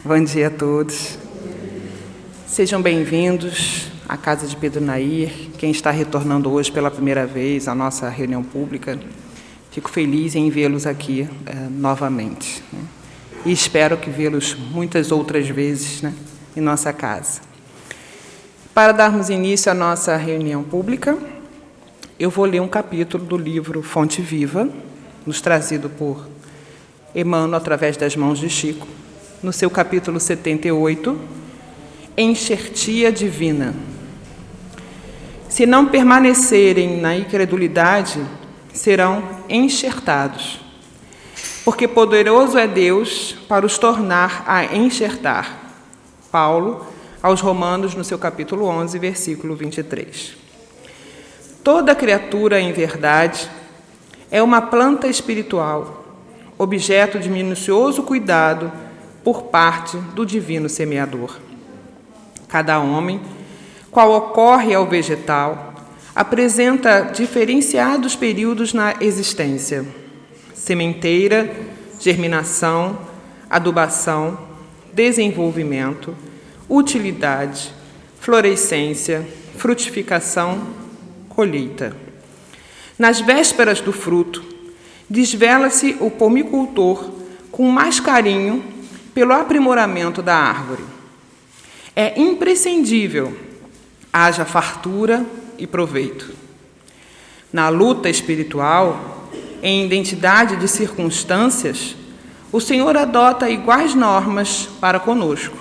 Bom dia a todos. Sejam bem-vindos à Casa de Pedro Nair. Quem está retornando hoje pela primeira vez à nossa reunião pública, fico feliz em vê-los aqui novamente. E espero que vê-los muitas outras vezes em nossa casa. Para darmos início à nossa reunião pública, eu vou ler um capítulo do livro Fonte Viva, nos trazido por Emmanuel através das mãos de Chico, no seu capítulo 78, Enxertia Divina. Se não permanecerem na incredulidade, serão enxertados, porque poderoso é Deus para os tornar a enxertar. Paulo, aos Romanos, no seu capítulo 11, versículo 23. Toda criatura, em verdade, é uma planta espiritual, objeto de minucioso cuidado por parte do divino semeador. Cada homem, qual ocorre ao vegetal, apresenta diferenciados períodos na existência: sementeira, germinação, adubação, desenvolvimento, utilidade, florescência, frutificação, colheita. Nas vésperas do fruto, desvela-se o pomicultor com mais carinho pelo aprimoramento da árvore. É imprescindível haja fartura e proveito. Na luta espiritual, em identidade de circunstâncias, o Senhor adota iguais normas para conosco.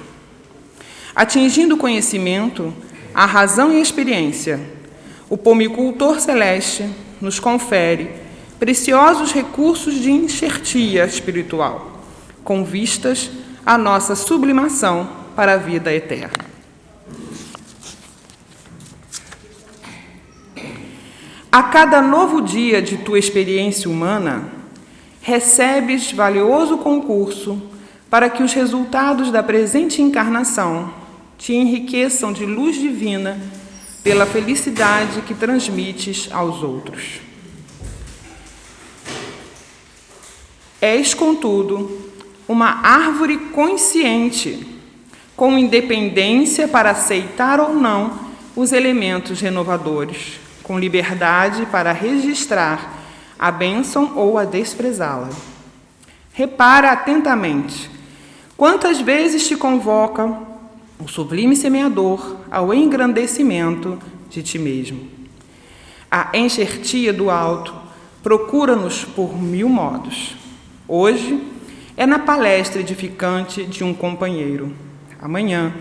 Atingindo o conhecimento, a razão e a experiência, o pomicultor celeste nos confere preciosos recursos de enxertia espiritual, com vistas à nossa sublimação para a vida eterna. A cada novo dia de tua experiência humana, recebes valioso concurso para que os resultados da presente encarnação te enriqueçam de luz divina pela felicidade que transmites aos outros. És, contudo, uma árvore consciente, com independência para aceitar ou não os elementos renovadores, com liberdade para registrar a bênção ou a desprezá-la. Repara atentamente quantas vezes te convoca o sublime semeador ao engrandecimento de ti mesmo. A enxertia do alto procura-nos por mil modos. Hoje é na palestra edificante de um companheiro. Amanhã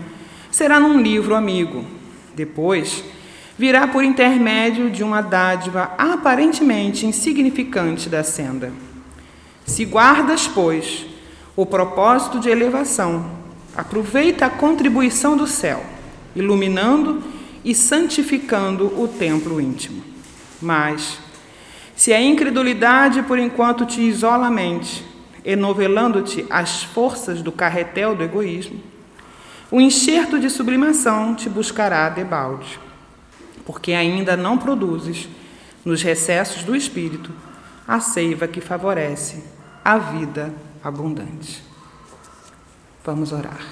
será num livro amigo. Depois virá por intermédio de uma dádiva aparentemente insignificante da senda. Se guardas, pois, o propósito de elevação, aproveita a contribuição do céu, iluminando e santificando o templo íntimo. Mas, se a incredulidade por enquanto te isola a mente, enovelando-te as forças do carretel do egoísmo, o enxerto de sublimação te buscará debalde, porque ainda não produzes, nos recessos do espírito, a seiva que favorece a vida abundante. Vamos orar.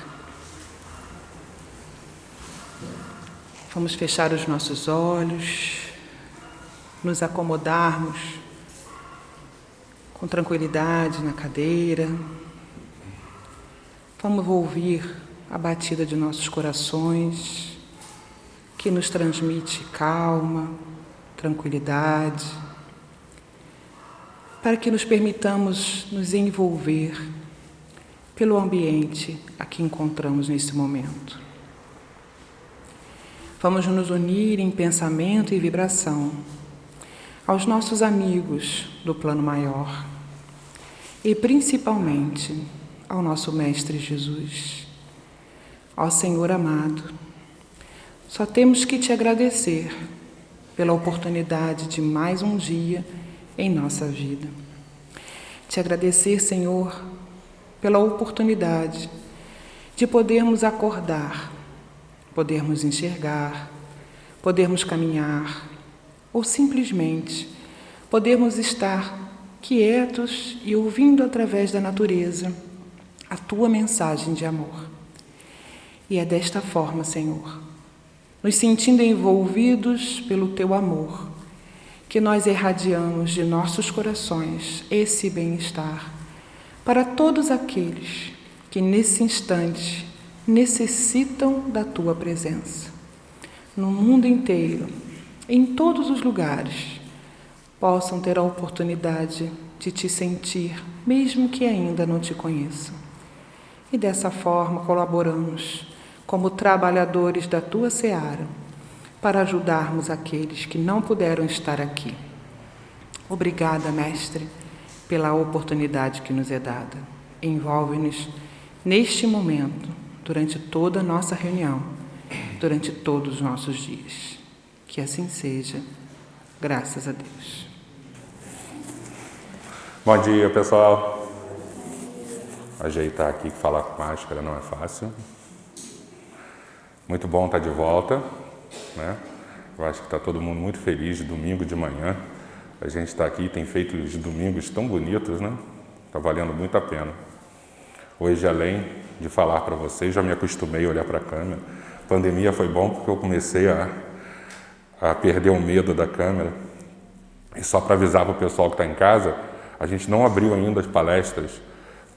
Vamos fechar os nossos olhos, nos acomodarmos com tranquilidade na cadeira. Vamos ouvir a batida de nossos corações, que nos transmite calma, tranquilidade, para que nos permitamos nos envolver pelo ambiente a que encontramos nesse momento. Vamos nos unir em pensamento e vibração aos nossos amigos do plano maior e, principalmente, ao nosso Mestre Jesus. Ó Senhor amado, só temos que te agradecer pela oportunidade de mais um dia em nossa vida. Te agradecer, Senhor, pela oportunidade de podermos acordar, podermos enxergar, podermos caminhar, ou simplesmente podermos estar quietos e ouvindo através da natureza a tua mensagem de amor. E é desta forma, Senhor, nos sentindo envolvidos pelo teu amor, que nós irradiamos de nossos corações esse bem-estar para todos aqueles que nesse instante necessitam da tua presença. No mundo inteiro, em todos os lugares, possam ter a oportunidade de te sentir, mesmo que ainda não te conheçam. E dessa forma colaboramos como trabalhadores da tua seara para ajudarmos aqueles que não puderam estar aqui. Obrigada, Mestre, pela oportunidade que nos é dada. Envolve-nos neste momento, durante toda a nossa reunião, durante todos os nossos dias. Que assim seja, graças a Deus. Bom dia, pessoal. Ajeitar aqui, que falar com máscara não é fácil. Muito bom estar de volta, né? Eu acho que está todo mundo muito feliz de domingo de manhã. A gente está aqui, tem feito os domingos tão bonitos, né? Está valendo muito a pena. Hoje, além de falar para vocês, já me acostumei a olhar para a câmera. A pandemia foi bom porque eu comecei a perder o medo da câmera. E só para avisar para o pessoal que está em casa, a gente não abriu ainda as palestras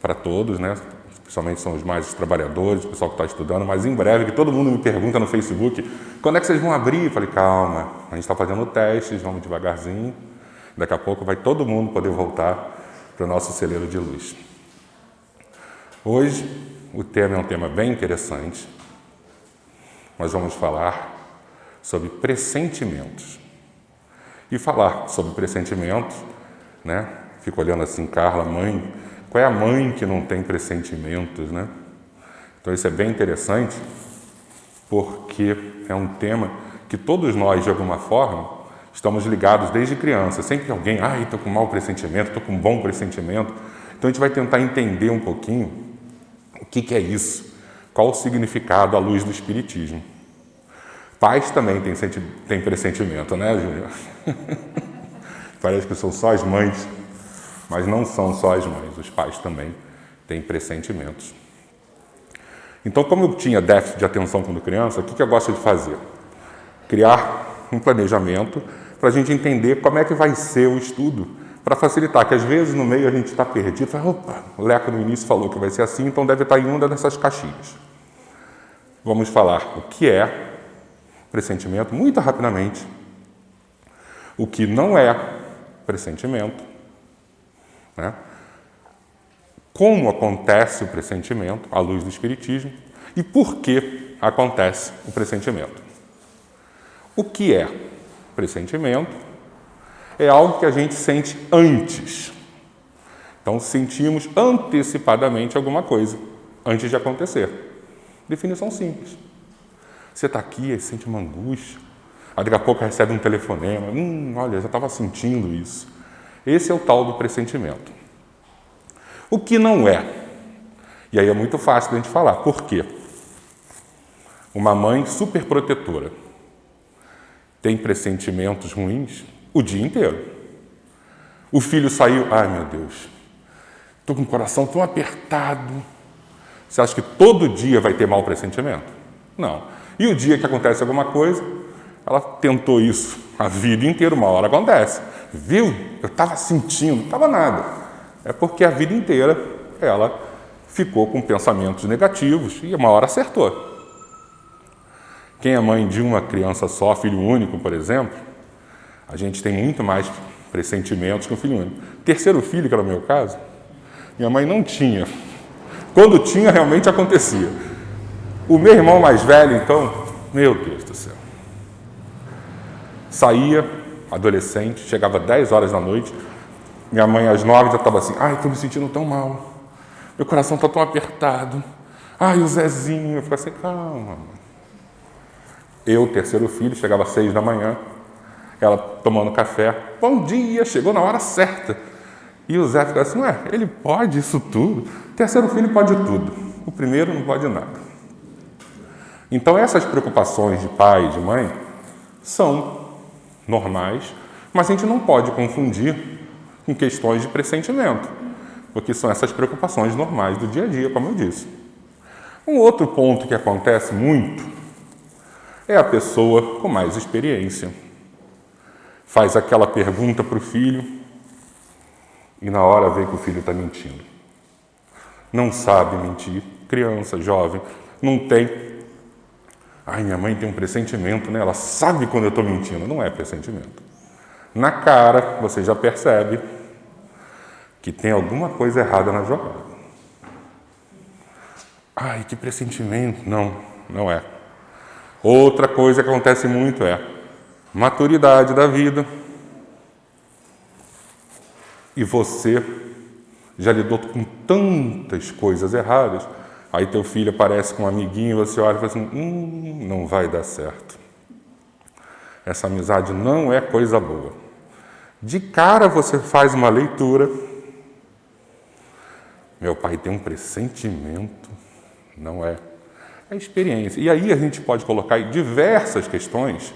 para todos, né? Principalmente são os mais trabalhadores, o pessoal que está estudando, mas em breve, que todo mundo me pergunta no Facebook, quando é que vocês vão abrir? Eu falei, calma, a gente está fazendo testes, vamos devagarzinho, daqui a pouco vai todo mundo poder voltar para o nosso celeiro de luz. Hoje, o tema é um tema bem interessante. Nós vamos falar sobre pressentimentos. E falar sobre pressentimentos, né? Fico olhando assim, Carla, mãe, qual é a mãe que não tem pressentimentos, né? Então isso é bem interessante, porque é um tema que todos nós, de alguma forma, estamos ligados desde criança. Sempre que alguém, estou com mau pressentimento, estou com um bom pressentimento. Então a gente vai tentar entender um pouquinho o que é isso, qual o significado à luz do Espiritismo. Pais também têm pressentimento, né, Júlia? Parece que são só as mães, mas não são só as mães, os pais também têm pressentimentos. Então, como eu tinha déficit de atenção quando criança, o que eu gosto de fazer? Criar um planejamento para a gente entender como é que vai ser o estudo, para facilitar, que às vezes no meio a gente está perdido, fala, opa, o Leco no início falou que vai ser assim, então deve estar em uma dessas caixinhas. Vamos falar o que é pressentimento, muito rapidamente, o que não é pressentimento, né? Como acontece o pressentimento à luz do Espiritismo e por que acontece o pressentimento. O que é pressentimento? É algo que a gente sente antes. Então, sentimos antecipadamente alguma coisa, antes de acontecer. Definição simples. Você está aqui e sente uma angústia, daqui a pouco recebe um telefonema, olha, eu já estava sentindo isso. Esse é o tal do pressentimento. O que não é? E aí é muito fácil da gente falar. Por quê? Uma mãe super protetora tem pressentimentos ruins o dia inteiro. O filho saiu, ai meu Deus, estou com o coração tão apertado. Você acha que todo dia vai ter mau pressentimento? Não. E o dia que acontece alguma coisa, ela tentou isso a vida inteira, uma hora acontece. Viu? Eu estava sentindo, não estava nada. É porque a vida inteira ela ficou com pensamentos negativos e uma hora acertou. Quem é mãe de uma criança só, filho único, por exemplo, a gente tem muito mais pressentimentos que um filho único. Terceiro filho, que era o meu caso, minha mãe não tinha. Quando tinha, realmente acontecia. O meu irmão mais velho, então, meu Deus do céu. Saía, adolescente, chegava 10 horas da noite, minha mãe às 9 já estava assim, estou me sentindo tão mal, meu coração está tão apertado, o Zezinho, eu ficava assim, calma. Eu, terceiro filho, chegava às 6 da manhã, ela tomando café, bom dia, chegou na hora certa. E o Zé ficava assim, ele pode isso tudo? O terceiro filho pode tudo, o primeiro não pode nada. Então essas preocupações de pai e de mãe são normais, mas a gente não pode confundir com questões de pressentimento. Porque são essas preocupações normais do dia a dia, como eu disse. Um outro ponto que acontece muito é a pessoa com mais experiência. Faz aquela pergunta para o filho e na hora vê que o filho está mentindo. Não sabe mentir. Criança, jovem, não tem. Ai, minha mãe tem um pressentimento, né? Ela sabe quando eu estou mentindo. Não é pressentimento. Na cara, você já percebe que tem alguma coisa errada na jogada. Ai, que pressentimento. Não, não é. Outra coisa que acontece muito é maturidade da vida. E você já lidou com tantas coisas erradas. Aí teu filho aparece com um amiguinho e você olha e fala assim, não vai dar certo. Essa amizade não é coisa boa. De cara você faz uma leitura. Meu pai tem um pressentimento. Não é. É experiência. E aí a gente pode colocar diversas questões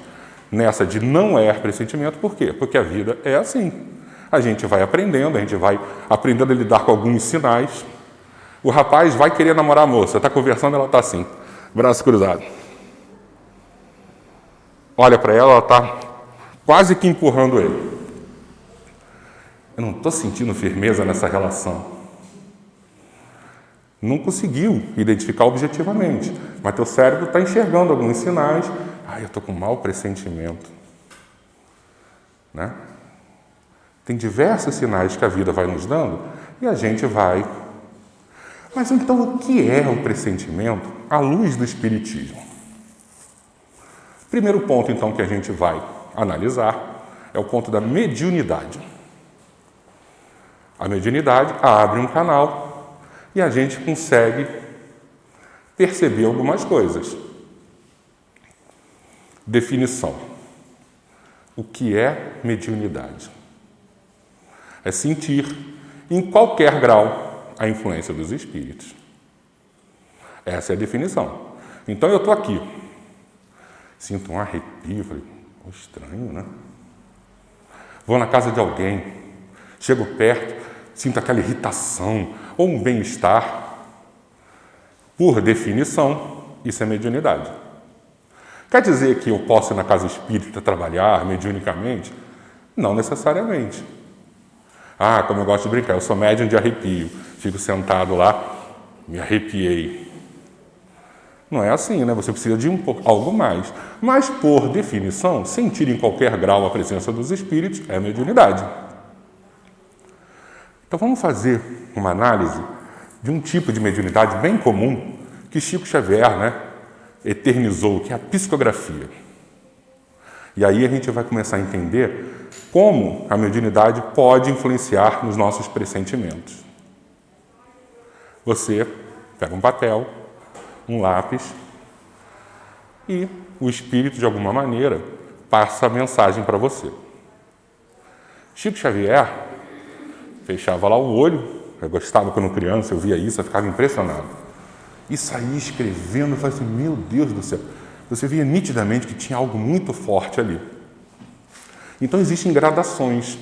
nessa de não é pressentimento. Por quê? Porque a vida é assim. A gente vai aprendendo, a gente vai aprendendo a lidar com alguns sinais. O rapaz vai querer namorar a moça, está conversando, ela está assim, braço cruzado. Olha para ela está quase que empurrando ele. Eu não estou sentindo firmeza nessa relação. Não conseguiu identificar objetivamente, mas teu cérebro está enxergando alguns sinais. Eu estou com um mau pressentimento. Né? Tem diversos sinais que a vida vai nos dando e a gente vai. Mas então o que é o pressentimento à luz do Espiritismo? Primeiro ponto, então, que a gente vai analisar é o ponto da mediunidade. A mediunidade abre um canal e a gente consegue perceber algumas coisas. Definição. O que é mediunidade? É sentir, em qualquer grau, a influência dos espíritos. Essa é a definição. Então eu estou aqui, sinto um arrepio, falei, estranho, né? Vou na casa de alguém, chego perto, sinto aquela irritação ou um bem-estar. Por definição, isso é mediunidade. Quer dizer que eu posso ir na casa espírita trabalhar mediunicamente? Não necessariamente. Como eu gosto de brincar, eu sou médium de arrepio. Fico sentado lá, me arrepiei. Não é assim, né? Você precisa de algo mais. Mas, por definição, sentir em qualquer grau a presença dos espíritos é mediunidade. Então, vamos fazer uma análise de um tipo de mediunidade bem comum que Chico Xavier, né, eternizou, que é a psicografia. E aí a gente vai começar a entender como a mediunidade pode influenciar nos nossos pressentimentos. Você pega um papel, um lápis e o espírito, de alguma maneira, passa a mensagem para você. Chico Xavier fechava lá o olho, eu gostava quando criança, eu via isso, eu ficava impressionado. E saía escrevendo, eu falei assim, meu Deus do céu. Você via nitidamente que tinha algo muito forte ali. Então, existem gradações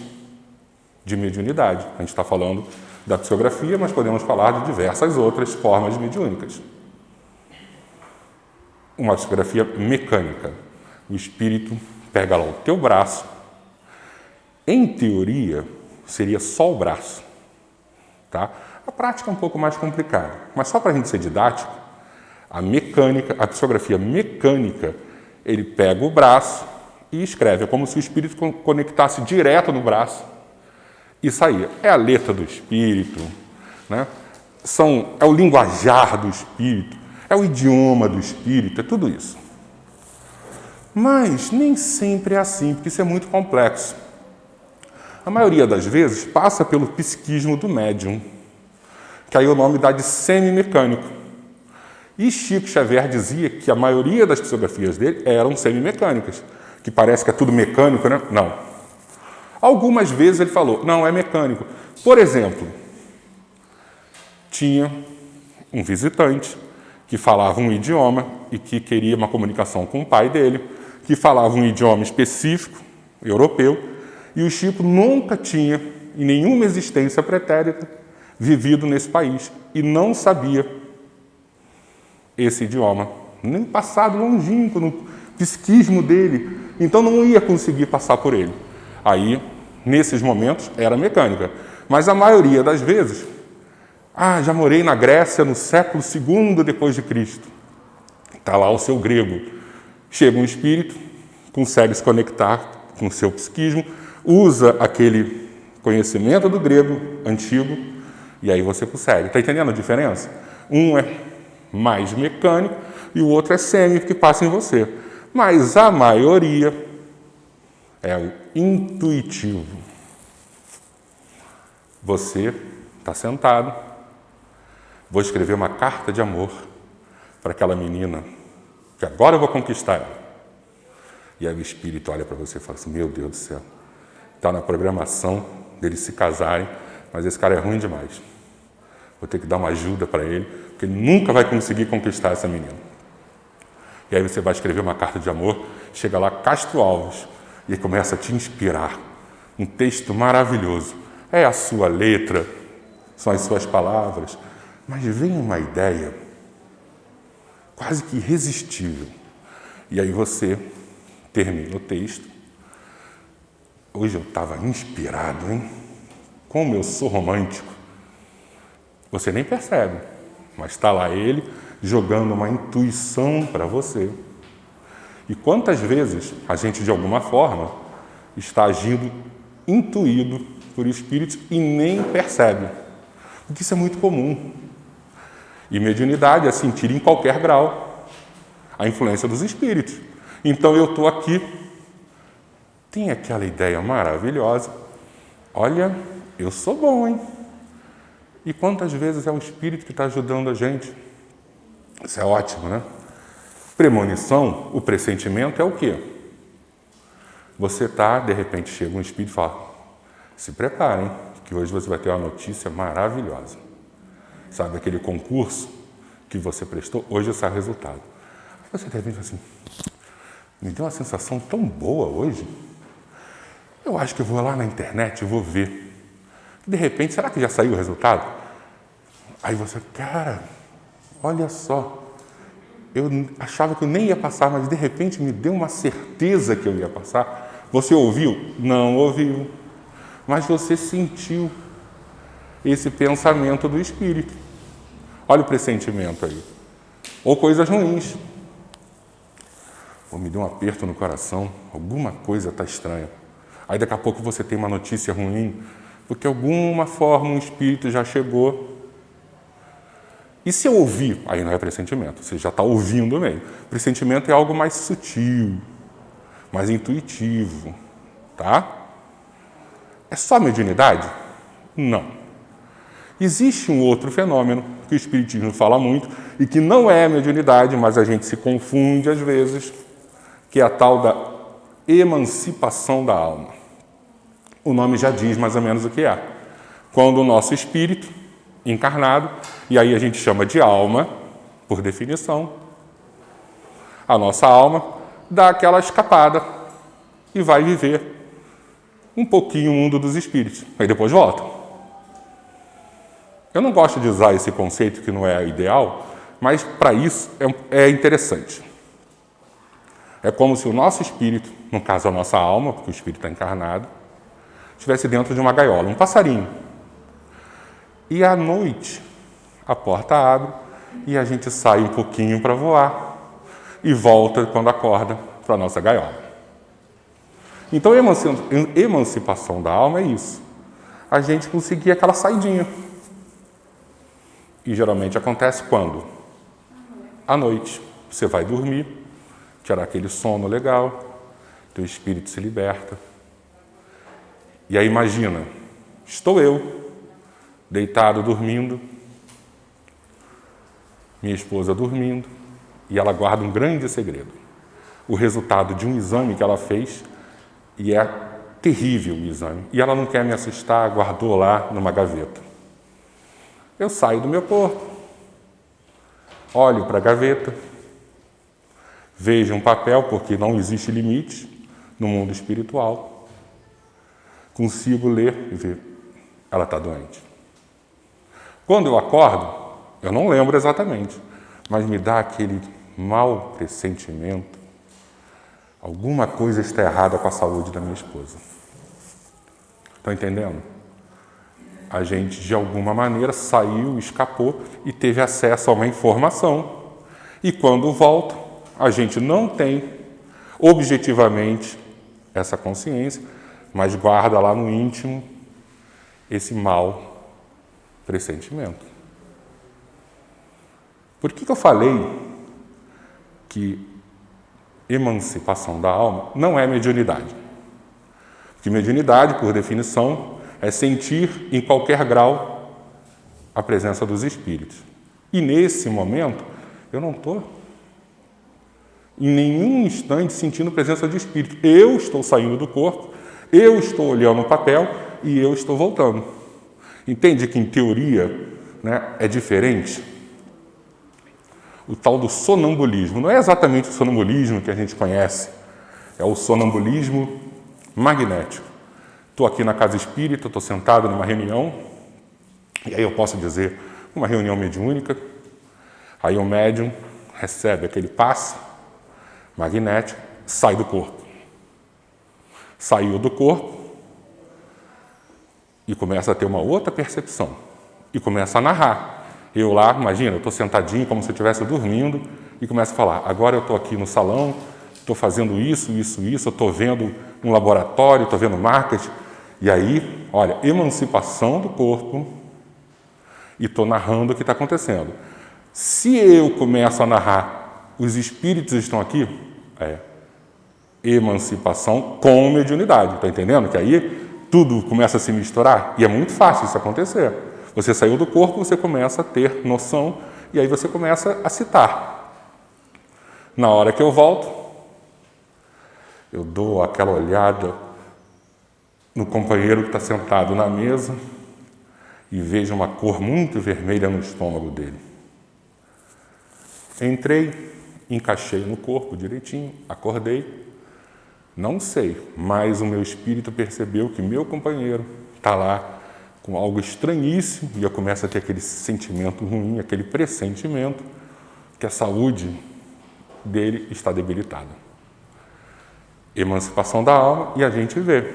de mediunidade. A gente está falando da psicografia, mas podemos falar de diversas outras formas mediúnicas. Uma psicografia mecânica. O espírito pega lá o teu braço. Em teoria, seria só o braço. Tá? A prática é um pouco mais complicada, mas só para a gente ser didático, a psicografia mecânica, ele pega o braço e escreve. É como se o espírito conectasse direto no braço e saía. É a letra do espírito, né? É o linguajar do espírito, é o idioma do espírito, é tudo isso. Mas nem sempre é assim, porque isso é muito complexo. A maioria das vezes passa pelo psiquismo do médium, que aí o nome dá de semimecânico. E Chico Xavier dizia que a maioria das psicografias dele eram semimecânicas, que parece que é tudo mecânico, né? Não. Algumas vezes ele falou, não, é mecânico. Por exemplo, tinha um visitante que falava um idioma e que queria uma comunicação com o pai dele, que falava um idioma específico, europeu, e o Chico nunca tinha, em nenhuma existência pretérita, vivido nesse país e não sabia esse idioma, nem passado longínquo no psiquismo dele, então não ia conseguir passar por ele. Aí, nesses momentos, era mecânica, mas a maioria das vezes, já morei na Grécia no século II depois de Cristo, está lá o seu grego, chega um espírito, consegue se conectar com o seu psiquismo, usa aquele conhecimento do grego antigo, e aí você consegue. Está entendendo a diferença? Um é mais mecânico e o outro é sêmico que passa em você. Mas a maioria é o intuitivo. Você está sentado, vou escrever uma carta de amor para aquela menina, que agora eu vou conquistar ela. E aí o espírito olha para você e fala assim, meu Deus do céu, está na programação deles se casarem, mas esse cara é ruim demais. Vou ter que dar uma ajuda para ele, porque ele nunca vai conseguir conquistar essa menina. E aí você vai escrever uma carta de amor, chega lá, Castro Alves, e começa a te inspirar. Um texto maravilhoso. É a sua letra, são as suas palavras, mas vem uma ideia quase que irresistível. E aí você termina o texto. Hoje eu estava inspirado, hein? Como eu sou romântico. Você nem percebe, mas está lá ele jogando uma intuição para você. E quantas vezes a gente, de alguma forma, está agindo intuído por espíritos e nem percebe. Porque isso é muito comum. E mediunidade é sentir em qualquer grau a influência dos espíritos. Então eu estou aqui, tem aquela ideia maravilhosa, olha, eu sou bom, hein? E quantas vezes é o espírito que está ajudando a gente? Isso é ótimo, né? Premonição, o pressentimento é o quê? Você está, de repente, chega um espírito e fala, se preparem, que hoje você vai ter uma notícia maravilhosa. Sabe aquele concurso que você prestou? Hoje sai o resultado. Você de repente assim, me deu uma sensação tão boa hoje. Eu acho que eu vou lá na internet e vou ver. De repente, será que já saiu o resultado? Aí você, cara, olha só, eu achava que eu nem ia passar, mas de repente me deu uma certeza que eu ia passar. Você ouviu? Não ouviu. Mas você sentiu esse pensamento do espírito. Olha o pressentimento aí. Ou coisas ruins. Me deu um aperto no coração, alguma coisa está estranha. Aí daqui a pouco você tem uma notícia ruim, porque de alguma forma um espírito já chegou. E se eu ouvir? Aí não é pressentimento, você já está ouvindo mesmo. Pressentimento é algo mais sutil, mais intuitivo, tá? É só mediunidade? Não. Existe um outro fenômeno que o espiritismo fala muito e que não é mediunidade, mas a gente se confunde às vezes, que é a tal da emancipação da alma. O nome já diz mais ou menos o que é. Quando o nosso espírito, encarnado, e aí a gente chama de alma, por definição, a nossa alma dá aquela escapada e vai viver um pouquinho o mundo dos espíritos. Aí depois volta. Eu não gosto de usar esse conceito que não é ideal, mas para isso é interessante. É como se o nosso espírito, no caso a nossa alma, porque o espírito está encarnado, estivesse dentro de uma gaiola, um passarinho. E à noite, a porta abre e a gente sai um pouquinho para voar e volta, quando acorda, para a nossa gaiola. Então, a emancipação da alma é isso. A gente conseguir aquela saidinha. E geralmente acontece quando? À noite. Você vai dormir, tirar aquele sono legal, teu espírito se liberta. E aí imagina, estou eu, deitado, dormindo, minha esposa dormindo, e ela guarda um grande segredo. O resultado de um exame que ela fez, e é terrível o exame, e ela não quer me assustar, guardou lá numa gaveta. Eu saio do meu corpo, olho para a gaveta, vejo um papel, porque não existe limite no mundo espiritual. Consigo ler e ver, ela está doente. Quando eu acordo, eu não lembro exatamente, mas me dá aquele mau pressentimento. Alguma coisa está errada com a saúde da minha esposa. Estão entendendo? A gente, de alguma maneira, saiu, escapou e teve acesso a uma informação. E quando volta, a gente não tem, objetivamente, essa consciência, mas guarda lá no íntimo esse mau pressentimento. Por que eu falei que emancipação da alma não é mediunidade? Porque mediunidade, por definição, é sentir em qualquer grau a presença dos espíritos. E nesse momento, eu não estou em nenhum instante sentindo a presença de espírito. Eu estou saindo do corpo, eu estou olhando o papel e eu estou voltando. Entende que, em teoria, né, é diferente? O tal do sonambulismo. Não é exatamente o sonambulismo que a gente conhece, é o sonambulismo magnético. Estou aqui na casa espírita, estou sentado numa reunião, e aí eu posso dizer, uma reunião mediúnica, aí o médium recebe aquele passe magnético, sai do corpo. Saiu do corpo e começa a ter uma outra percepção, e começa a narrar. Eu lá, imagina, eu estou sentadinho como se eu estivesse dormindo e começo a falar, agora eu estou aqui no salão, estou fazendo isso, eu estou vendo um laboratório, estou vendo marketing, e aí, olha, emancipação do corpo e estou narrando o que está acontecendo. Se eu começo a narrar, os espíritos estão aqui, emancipação com mediunidade, está entendendo? Que aí tudo começa a se misturar e é muito fácil isso acontecer. Você saiu do corpo, você começa a ter noção e aí você começa a citar. Na hora que eu volto, eu dou aquela olhada no companheiro que está sentado na mesa e vejo uma cor muito vermelha no estômago dele. Entrei, encaixei no corpo direitinho, acordei. Não sei, mas o meu espírito percebeu que meu companheiro está lá com algo estranhíssimo e eu começo a ter aquele sentimento ruim, aquele pressentimento que a saúde dele está debilitada. Emancipação da alma e a gente vê.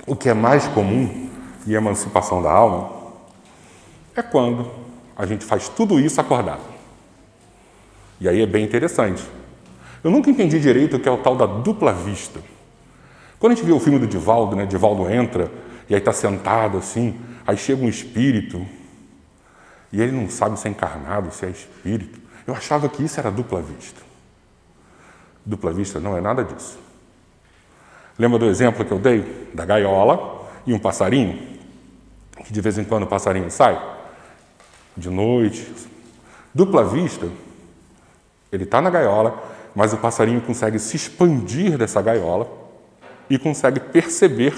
O que é mais comum em emancipação da alma é quando a gente faz tudo isso acordado. E aí é bem interessante. Eu nunca entendi direito o que é o tal da dupla vista. Quando a gente vê o filme do Divaldo, né? Divaldo entra e aí está sentado assim, aí chega um espírito e ele não sabe se é encarnado, se é espírito. Eu achava que isso era dupla vista. Dupla vista não é nada disso. Lembra do exemplo que eu dei? Da gaiola e um passarinho? Que de vez em quando o passarinho sai? De noite. Dupla vista, ele está na gaiola, mas o passarinho consegue se expandir dessa gaiola e consegue perceber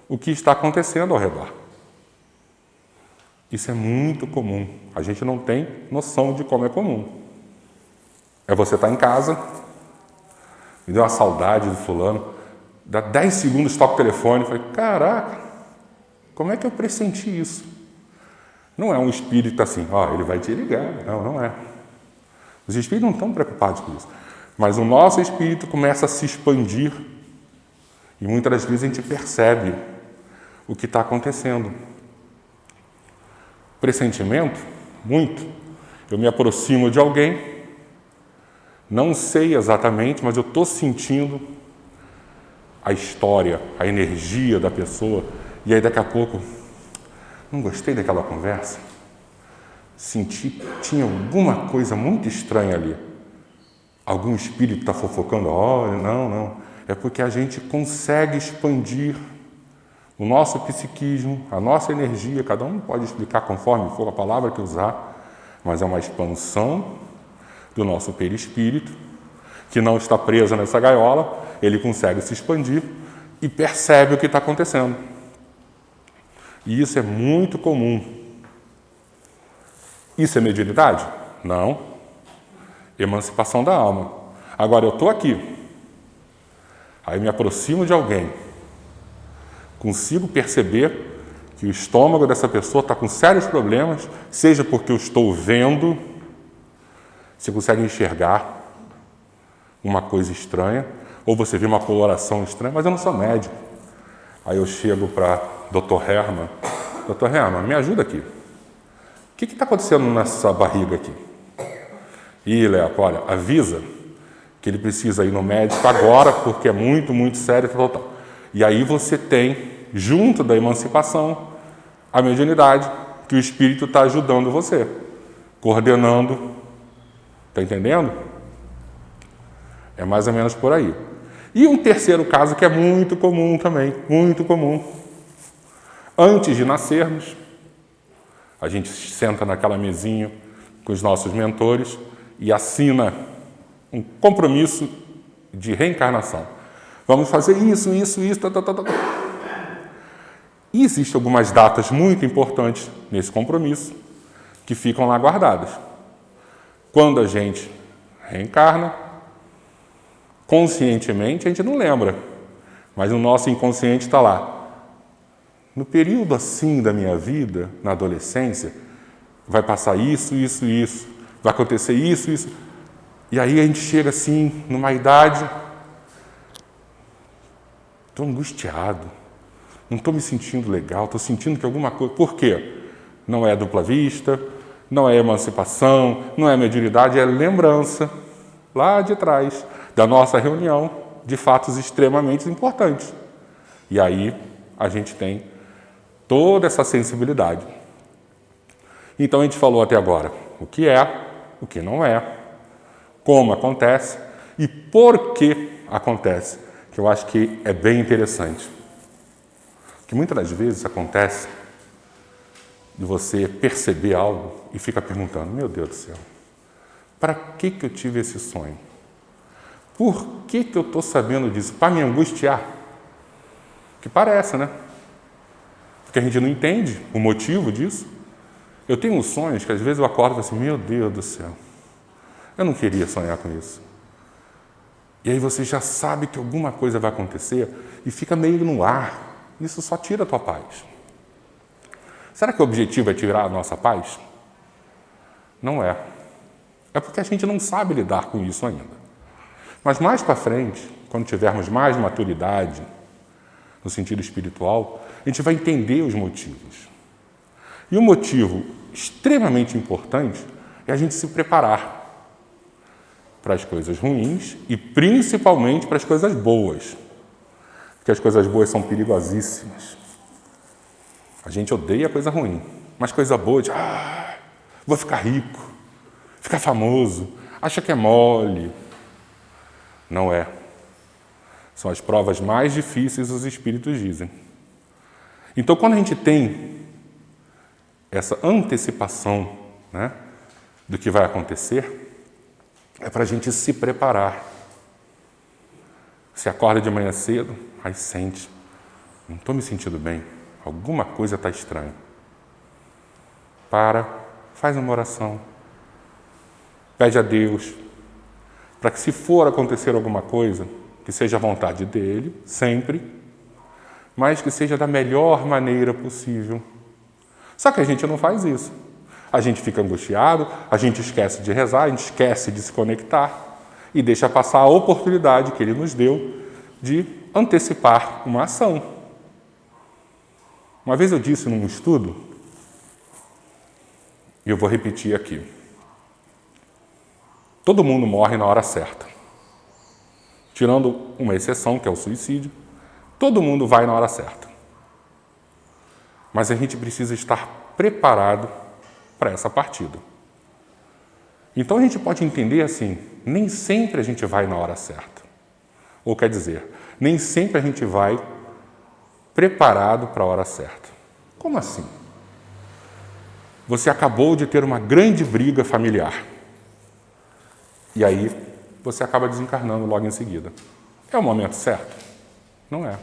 o que está acontecendo ao redor. Isso é muito comum. A gente não tem noção de como é comum. É você estar em casa, me deu uma saudade do fulano, dá 10 segundos, toca o telefone, falei, caraca, como é que eu pressenti isso? Não é um espírito assim, ele vai te ligar. Não é. Os espíritos não estão preocupados com isso. Mas o nosso espírito começa a se expandir e muitas das vezes a gente percebe o que está acontecendo. Pressentimento? Muito. Eu me aproximo de alguém, não sei exatamente, mas eu estou sentindo a história, a energia da pessoa, e aí daqui a pouco, não gostei daquela conversa, senti que tinha alguma coisa muito estranha ali. Algum espírito está fofocando? Não. É porque a gente consegue expandir o nosso psiquismo, a nossa energia, cada um pode explicar conforme for a palavra que usar, mas é uma expansão do nosso perispírito, que não está preso nessa gaiola, ele consegue se expandir e percebe o que está acontecendo. E isso é muito comum. Isso é mediunidade? Não. Emancipação da alma. Agora, eu estou aqui, aí me aproximo de alguém, consigo perceber que que o estômago dessa pessoa está com sérios problemas, seja porque eu estou vendo, você consegue enxergar uma coisa estranha, ou você vê uma coloração estranha, mas eu não sou médico. Aí eu chego para Dr. Herman, Dr. Herman, me ajuda aqui. O que está acontecendo nessa barriga aqui? E Leco, olha, avisa que ele precisa ir no médico agora, porque é muito, muito sério. Tal. E aí você tem, junto da emancipação, a mediunidade, que o Espírito está ajudando você, coordenando. Está entendendo? É mais ou menos por aí. E um terceiro caso que é muito comum também, muito comum. Antes de nascermos, a gente senta naquela mesinha com os nossos mentores e assina um compromisso de reencarnação. Vamos fazer isso. E existem algumas datas muito importantes nesse compromisso que ficam lá guardadas. Quando a gente reencarna, conscientemente a gente não lembra, mas o nosso inconsciente está lá. No período assim da minha vida, na adolescência, vai passar isso, vai acontecer isso. E aí a gente chega assim, numa idade, estou angustiado, não estou me sentindo legal, estou sentindo que alguma coisa... Por quê? Não é dupla vista, não é emancipação, não é mediunidade, é lembrança, lá de trás, da nossa reunião, de fatos extremamente importantes. E aí a gente tem toda essa sensibilidade. Então a gente falou até agora o que é, o que não é, como acontece e por que acontece, que eu acho que é bem interessante. Que muitas das vezes acontece de você perceber algo e fica perguntando, meu Deus do céu, para que eu tive esse sonho? Por que eu estou sabendo disso? Para me angustiar? Que parece, né? Porque a gente não entende o motivo disso. Eu tenho uns sonhos que às vezes eu acordo e falo assim, meu Deus do céu, eu não queria sonhar com isso. E aí você já sabe que alguma coisa vai acontecer e fica meio no ar. Isso só tira a tua paz. Será que o objetivo é tirar a nossa paz? Não é. É porque a gente não sabe lidar com isso ainda. Mas mais para frente, quando tivermos mais maturidade, no sentido espiritual, a gente vai entender os motivos. E um motivo extremamente importante é a gente se preparar para as coisas ruins e principalmente para as coisas boas. Porque as coisas boas são perigosíssimas. A gente odeia coisa ruim, mas coisa boa, vou ficar rico, ficar famoso, acha que é mole. Não é. São as provas mais difíceis, os espíritos dizem. Então, quando a gente tem essa antecipação, né, do que vai acontecer, é para a gente se preparar. Você acorda de manhã cedo, aí sente, não estou me sentindo bem, alguma coisa está estranha. Faz uma oração, pede a Deus, para que se for acontecer alguma coisa, que seja a vontade dele, sempre, mas que seja da melhor maneira possível. Só que a gente não faz isso. A gente fica angustiado, a gente esquece de rezar, a gente esquece de se conectar e deixa passar a oportunidade que ele nos deu de antecipar uma ação. Uma vez eu disse num estudo, e eu vou repetir aqui, todo mundo morre na hora certa. Tirando uma exceção, que é o suicídio, todo mundo vai na hora certa. Mas a gente precisa estar preparado para essa partida. Então a gente pode entender assim, nem sempre a gente vai na hora certa. Ou quer dizer, nem sempre a gente vai preparado para a hora certa. Como assim? Você acabou de ter uma grande briga familiar. E aí você acaba desencarnando logo em seguida. É o momento certo? Não é.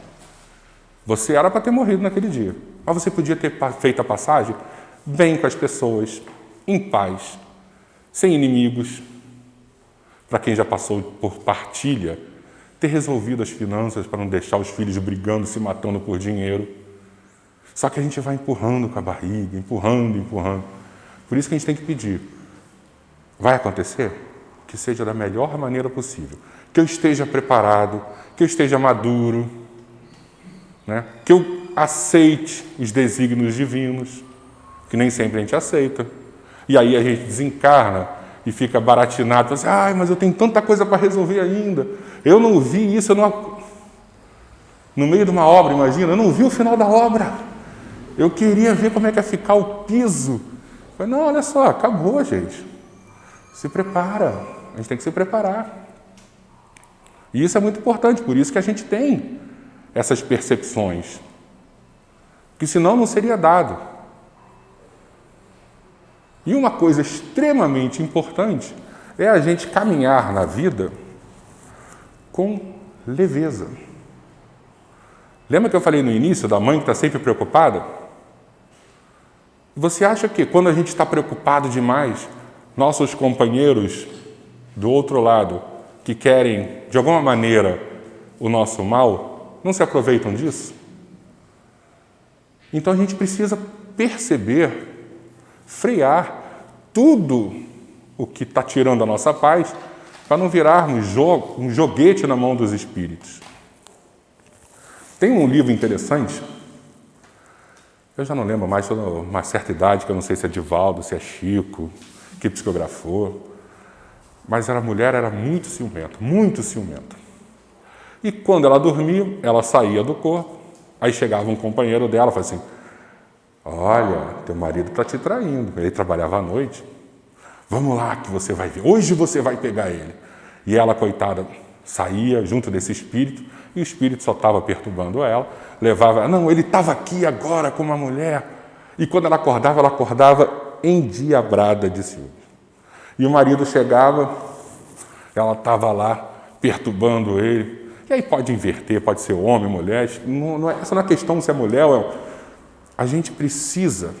Você era para ter morrido naquele dia, mas você podia ter feito a passagem bem com as pessoas, em paz, sem inimigos. Para quem já passou por partilha, ter resolvido as finanças para não deixar os filhos brigando, se matando por dinheiro. Só que a gente vai empurrando com a barriga, empurrando. Por isso que a gente tem que pedir. Vai acontecer? Que seja da melhor maneira possível. Que eu esteja preparado, que eu esteja maduro, né? Que eu aceite os desígnios divinos, que nem sempre a gente aceita. E aí a gente desencarna e fica baratinado, assim, mas eu tenho tanta coisa para resolver ainda. Eu não vi isso, no meio de uma obra, imagina, eu não vi o final da obra. Eu queria ver como é que ia ficar o piso. Eu falei, não, olha só, acabou, gente. Se prepara, a gente tem que se preparar. E isso é muito importante, por isso que a gente tem essas percepções. Que senão não seria dado. E uma coisa extremamente importante é a gente caminhar na vida com leveza. Lembra que eu falei no início da mãe que está sempre preocupada? Você acha que quando a gente está preocupado demais, nossos companheiros do outro lado, que querem, de alguma maneira, o nosso mal, não se aproveitam disso? Então a gente precisa perceber, frear tudo o que está tirando a nossa paz, para não virarmos um joguete na mão dos espíritos. Tem um livro interessante, eu já não lembro mais, estou numa certa idade, que eu não sei se é Divaldo, se é Chico, que psicografou, mas a mulher era muito ciumenta. E quando ela dormia, ela saía do corpo, aí chegava um companheiro dela e falava assim, olha, teu marido está te traindo, ele trabalhava à noite, vamos lá que você vai ver, hoje você vai pegar ele. E ela, coitada, saía junto desse espírito, e o espírito só estava perturbando ela, levava, não, ele estava aqui agora com uma mulher, e quando ela acordava endiabrada de ciúme. E o marido chegava, ela estava lá perturbando ele, e aí pode inverter, pode ser homem, mulher, essa não é questão se é mulher ou é... A gente precisa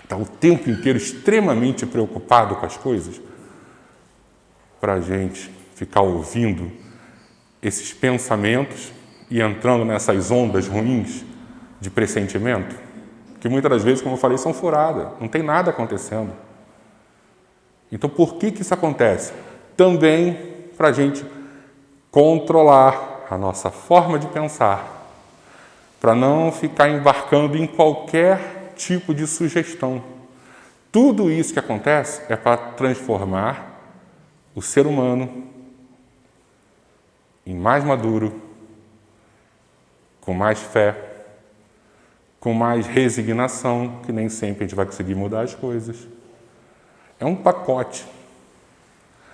estar o tempo inteiro extremamente preocupado com as coisas para a gente ficar ouvindo esses pensamentos e entrando nessas ondas ruins de pressentimento, que muitas das vezes, como eu falei, são furadas, não tem nada acontecendo. Então, por que isso acontece? Também para a gente controlar a nossa forma de pensar, para não ficar embarcando em qualquer tipo de sugestão. Tudo isso que acontece é para transformar o ser humano em mais maduro, com mais fé, com mais resignação, que nem sempre a gente vai conseguir mudar as coisas. É um pacote.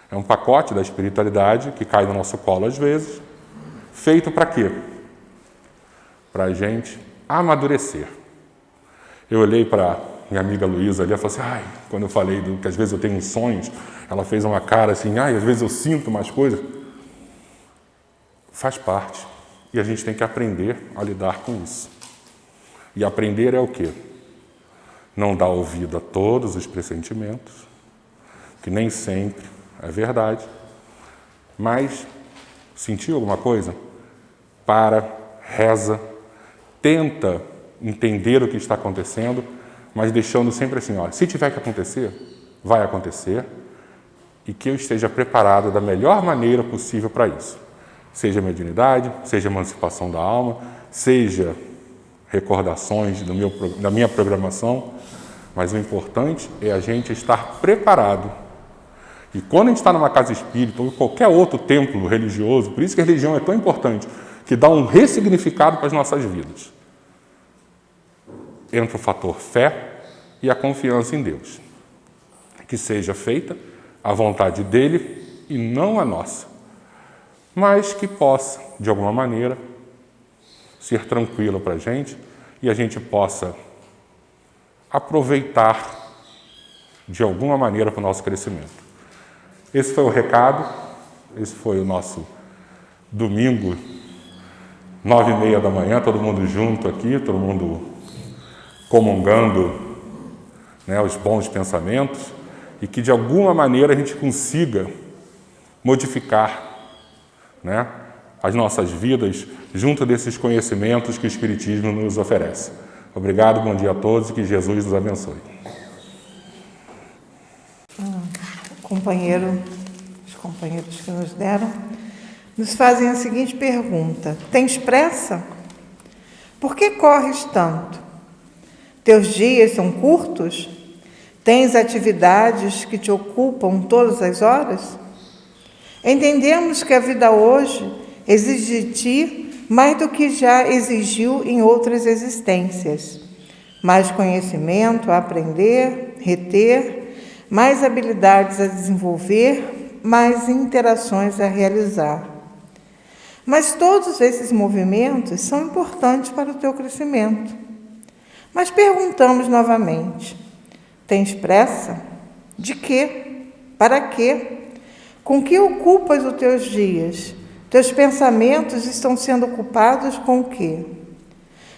É um pacote da espiritualidade que cai no nosso colo às vezes, feito para quê? Para a gente amadurecer. Eu olhei para minha amiga Luísa ali e falei assim, quando eu falei que às vezes eu tenho sonhos, ela fez uma cara assim, às vezes eu sinto umas coisas. Faz parte. E a gente tem que aprender a lidar com isso. E aprender é o quê? Não dar ouvido a todos os pressentimentos, que nem sempre é verdade, mas sentiu alguma coisa? Para, reza, tenta entender o que está acontecendo, mas deixando sempre assim, se tiver que acontecer, vai acontecer, e que eu esteja preparado da melhor maneira possível para isso. Seja mediunidade, seja emancipação da alma, seja recordações da minha programação, mas o importante é a gente estar preparado. E quando a gente está numa casa espírita ou em qualquer outro templo religioso, por isso que a religião é tão importante, que dá um ressignificado para as nossas vidas. Entra o fator fé e a confiança em Deus. Que seja feita a vontade dele e não a nossa. Mas que possa, de alguma maneira, ser tranquilo para a gente e a gente possa aproveitar de alguma maneira para o nosso crescimento. Esse foi o recado, esse foi o nosso domingo, 9h30 da manhã, todo mundo junto aqui, todo mundo comungando, os bons pensamentos e que de alguma maneira a gente consiga modificar as nossas vidas junto desses conhecimentos que o Espiritismo nos oferece. Obrigado, bom dia a todos e que Jesus nos abençoe. Os companheiros que nos deram, nos fazem a seguinte pergunta: tens pressa? Por que corres tanto? Teus dias são curtos? Tens atividades que te ocupam todas as horas? Entendemos que a vida hoje exige de ti mais do que já exigiu em outras existências. Mais conhecimento a aprender, reter, mais habilidades a desenvolver, mais interações a realizar. Mas todos esses movimentos são importantes para o teu crescimento. Mas perguntamos novamente: tens pressa? De quê? Para quê? Com que ocupas os teus dias? Teus pensamentos estão sendo ocupados com o quê?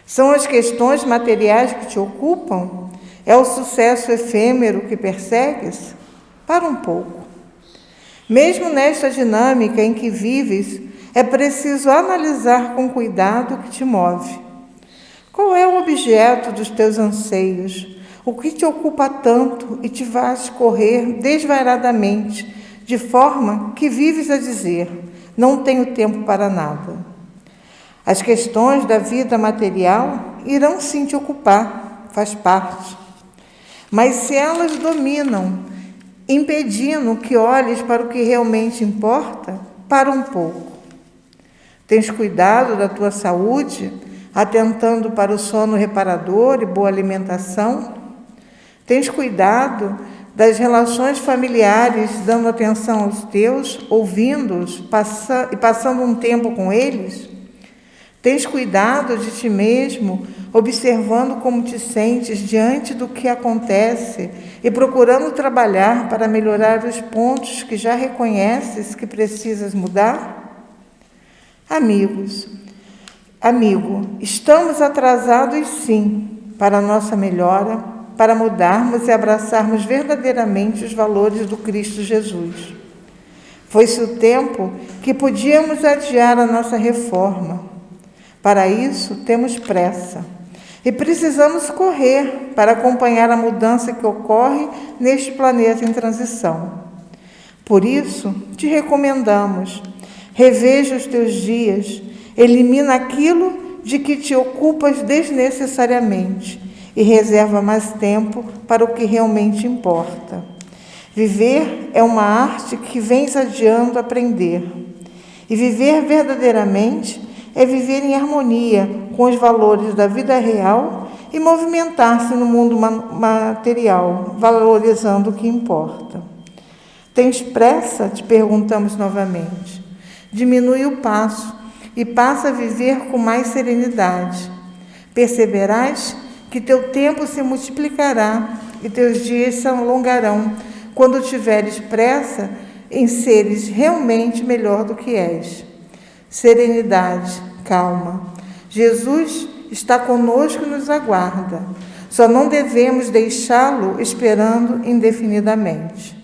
São as questões materiais que te ocupam? É o sucesso efêmero que persegues? Para um pouco. Mesmo nesta dinâmica em que vives, é preciso analisar com cuidado o que te move. Qual é o objeto dos teus anseios? O que te ocupa tanto e te faz correr desvairadamente, de forma que vives a dizer: não tenho tempo para nada. As questões da vida material irão sim te ocupar, faz parte. Mas se elas dominam, impedindo que olhes para o que realmente importa, para um pouco. Tens cuidado da tua saúde, atentando para o sono reparador e boa alimentação? Tens cuidado das relações familiares, dando atenção aos teus, ouvindo-os e passando um tempo com eles? Tens cuidado de ti mesmo, observando como te sentes diante do que acontece e procurando trabalhar para melhorar os pontos que já reconheces que precisas mudar? Amigo, estamos atrasados sim para a nossa melhora, para mudarmos e abraçarmos verdadeiramente os valores do Cristo Jesus. Foi-se o tempo que podíamos adiar a nossa reforma. Para isso, temos pressa e precisamos correr para acompanhar a mudança que ocorre neste planeta em transição. Por isso, te recomendamos: reveja os teus dias, elimina aquilo de que te ocupas desnecessariamente e reserva mais tempo para o que realmente importa. Viver é uma arte que vens adiando aprender. E viver verdadeiramente é viver em harmonia com os valores da vida real e movimentar-se no mundo material, valorizando o que importa. Tens pressa? Te perguntamos novamente. Diminui o passo e passa a viver com mais serenidade. Perceberás que teu tempo se multiplicará e teus dias se alongarão quando tiveres pressa em seres realmente melhor do que és. Serenidade, calma. Jesus está conosco e nos aguarda. Só não devemos deixá-lo esperando indefinidamente.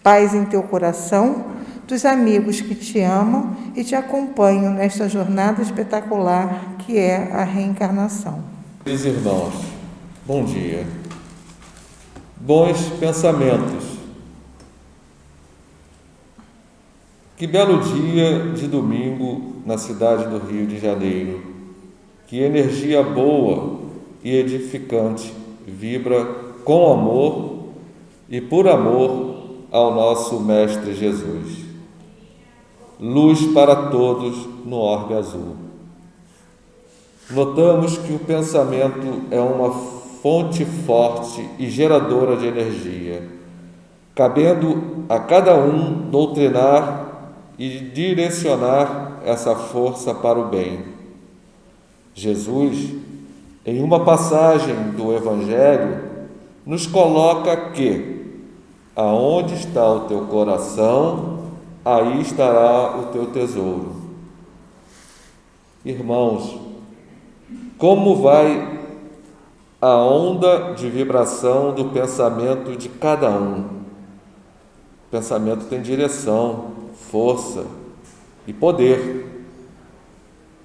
Paz em teu coração, dos amigos que te amam e te acompanham nesta jornada espetacular que é a reencarnação. Queridos irmãos, bom dia. Bons pensamentos. Que belo dia de domingo na cidade do Rio de Janeiro. Que energia boa e edificante vibra com amor e por amor ao nosso Mestre Jesus. Luz para todos no orbe azul. Notamos que o pensamento é uma fonte forte e geradora de energia, cabendo a cada um doutrinar e direcionar essa força para o bem. Jesus, em uma passagem do Evangelho, nos coloca que aonde está o teu coração, aí estará o teu tesouro. Irmãos, como vai a onda de vibração do pensamento de cada um? O pensamento tem direção, força e poder.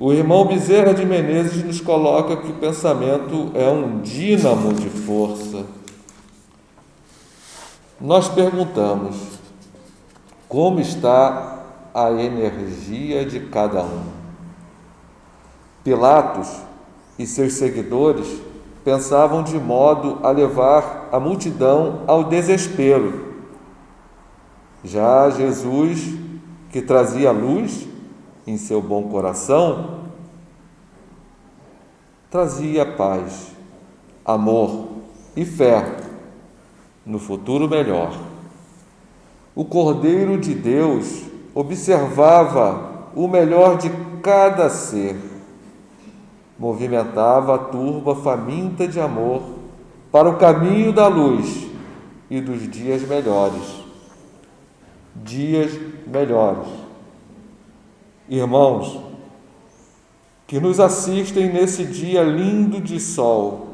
O irmão Bezerra de Menezes nos coloca que o pensamento é um dínamo de força. Nós perguntamos: como está a energia de cada um? Pilatos e seus seguidores pensavam de modo a levar a multidão ao desespero. Já Jesus, que trazia luz em seu bom coração, trazia paz, amor e fé no futuro melhor. O Cordeiro de Deus observava o melhor de cada ser, movimentava a turba faminta de amor para o caminho da luz e dos dias melhores. Dias melhores. Irmãos, que nos assistem nesse dia lindo de sol,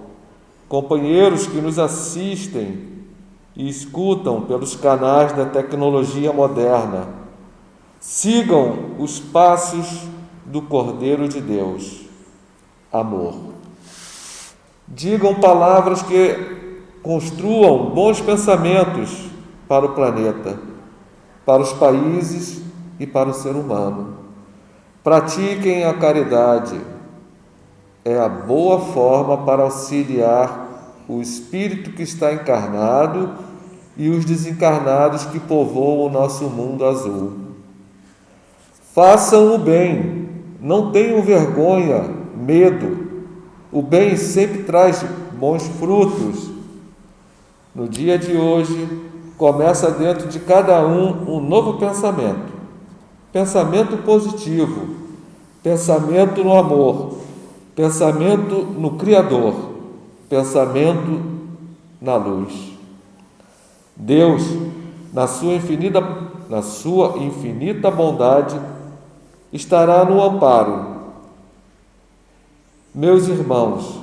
companheiros que nos assistem e escutam pelos canais da tecnologia moderna, sigam os passos do Cordeiro de Deus. Amor. Digam palavras que construam bons pensamentos para o planeta, para os países e para o ser humano. Pratiquem a caridade. É a boa forma para auxiliar o espírito que está encarnado e os desencarnados que povoam o nosso mundo azul. Façam o bem, não tenham vergonha, medo. O bem sempre traz bons frutos. No dia de hoje, começa dentro de cada um novo pensamento. Pensamento positivo, pensamento no amor, pensamento no Criador, pensamento na luz. Deus, na sua infinita bondade, estará no amparo. Meus irmãos,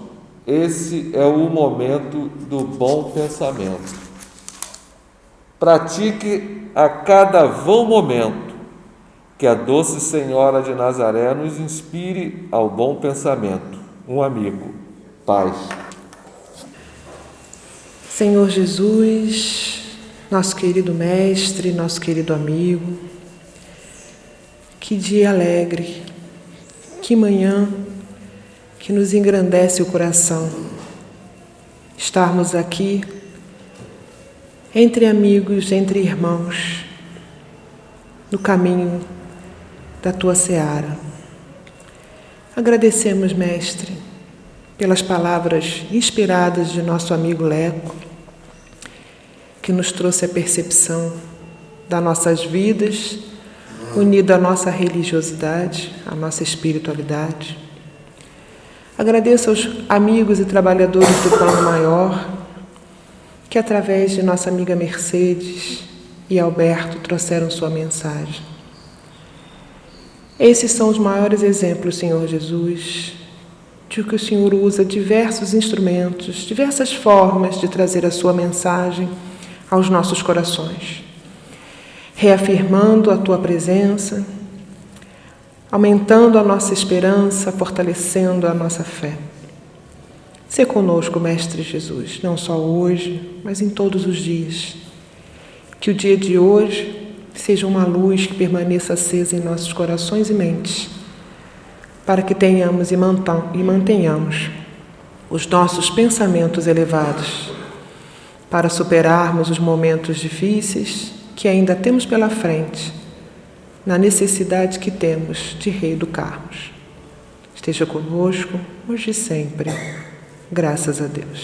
esse é o momento do bom pensamento. Pratique a cada vão momento que a doce Senhora de Nazaré nos inspire ao bom pensamento. Um amigo. Paz. Senhor Jesus, nosso querido mestre, nosso querido amigo, que dia alegre, que manhã que nos engrandece o coração. Estarmos aqui entre amigos, entre irmãos, no caminho da Tua seara. Agradecemos, Mestre, pelas palavras inspiradas de nosso amigo Leco, que nos trouxe a percepção das nossas vidas, unida à nossa religiosidade, à nossa espiritualidade. Agradeço aos amigos e trabalhadores do Plano Maior, que através de nossa amiga Mercedes e Alberto trouxeram sua mensagem. Esses são os maiores exemplos, Senhor Jesus, de que o Senhor usa diversos instrumentos, diversas formas de trazer a sua mensagem aos nossos corações, reafirmando a Tua presença, aumentando a nossa esperança, fortalecendo a nossa fé. Sê conosco, Mestre Jesus, não só hoje, mas em todos os dias. Que o dia de hoje seja uma luz que permaneça acesa em nossos corações e mentes, para que tenhamos e mantenhamos os nossos pensamentos elevados, para superarmos os momentos difíceis que ainda temos pela frente, na necessidade que temos de reeducarmos. Esteja conosco, hoje e sempre. Graças a Deus.